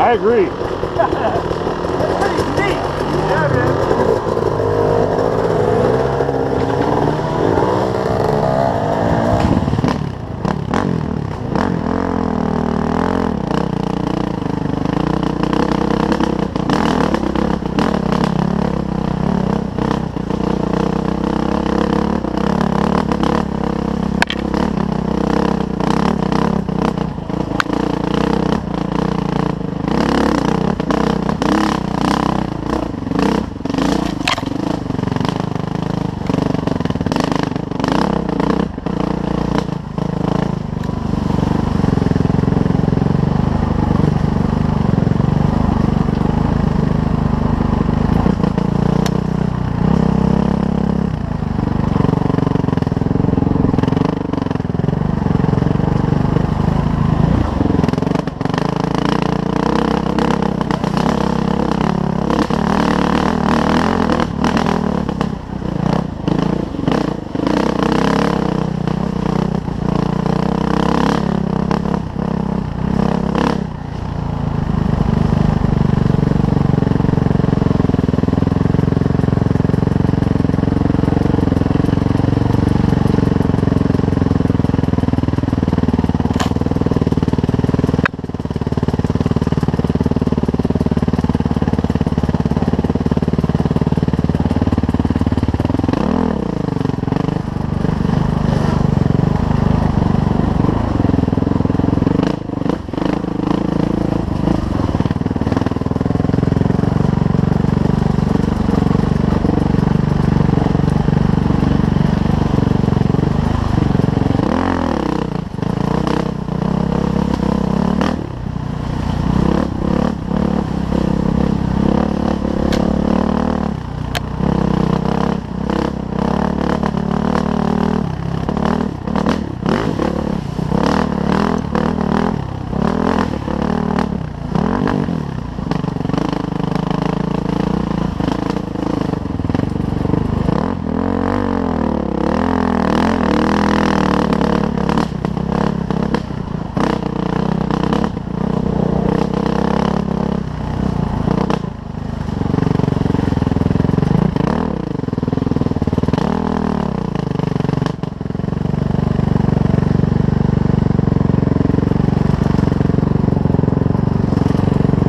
I agree. That's pretty neat. Yeah, man.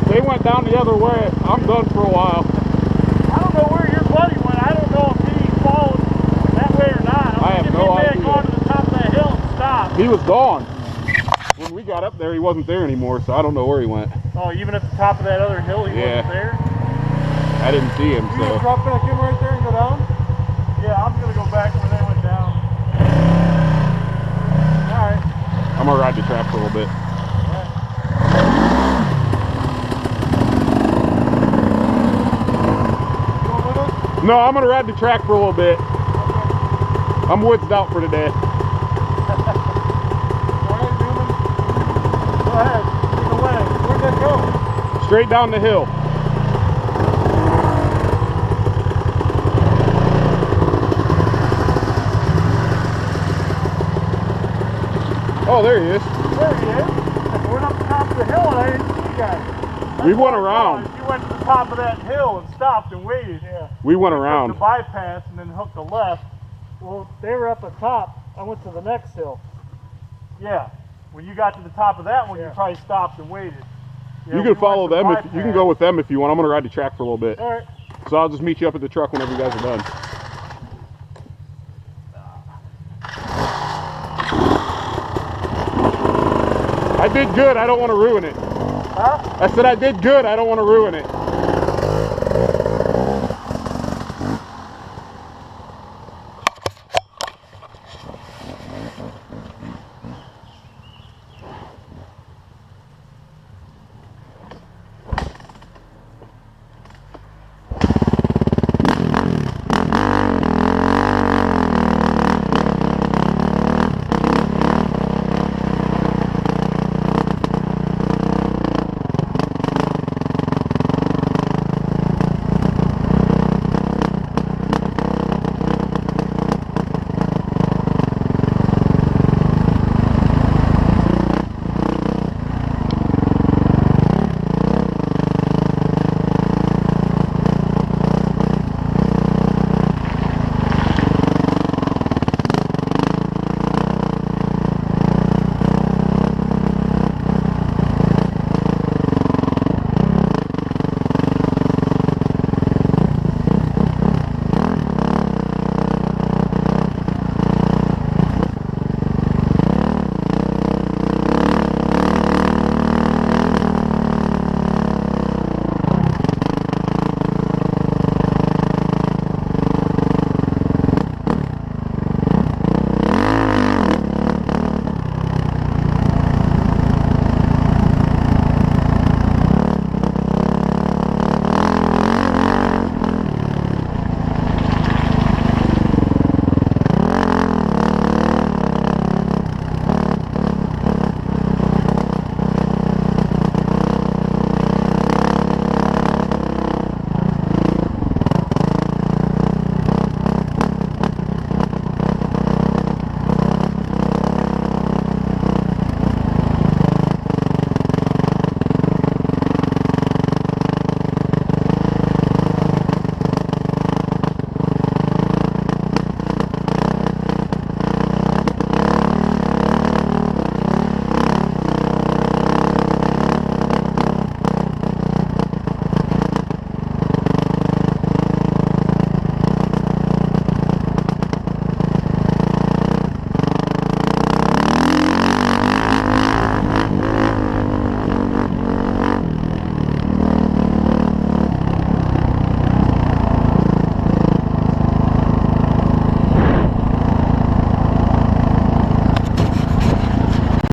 They went down the other way. I'm done for a while. I don't know where your buddy went. I don't know if he followed that way or not. I have no idea. He may have gone to the top of that hill and stopped. He was gone. When we got up there, he wasn't there anymore, so I don't know where he went. Oh, even at the top of that other hill, he wasn't there? I didn't see him, You so. gonna drop back in right there and go down? Yeah, I'm gonna go back where they went down. Alright. I'm gonna ride the track for a little bit. No, I'm gonna ride the track for a little bit. I'm woodsed out for today. Alright, Newman. Go ahead. Take it away. Where'd that go? Straight down the hill. Oh, there he is. There he is. We went up the top of the hill and I didn't see you guys. We went around. You went to the top of that hill and stopped and waited. Yeah. We went Took around. the bypass and then hooked a left. Well, they were up at top. I went to the next hill. Yeah. When you got to the top of that one, you probably stopped and waited. Yeah, You can follow them. If you can go with them if you want. I'm gonna ride the track for a little bit. All right. So I'll just meet you up at the truck whenever you guys are done. I did good. I don't want to ruin it. Huh? I said I did good. I don't want to ruin it.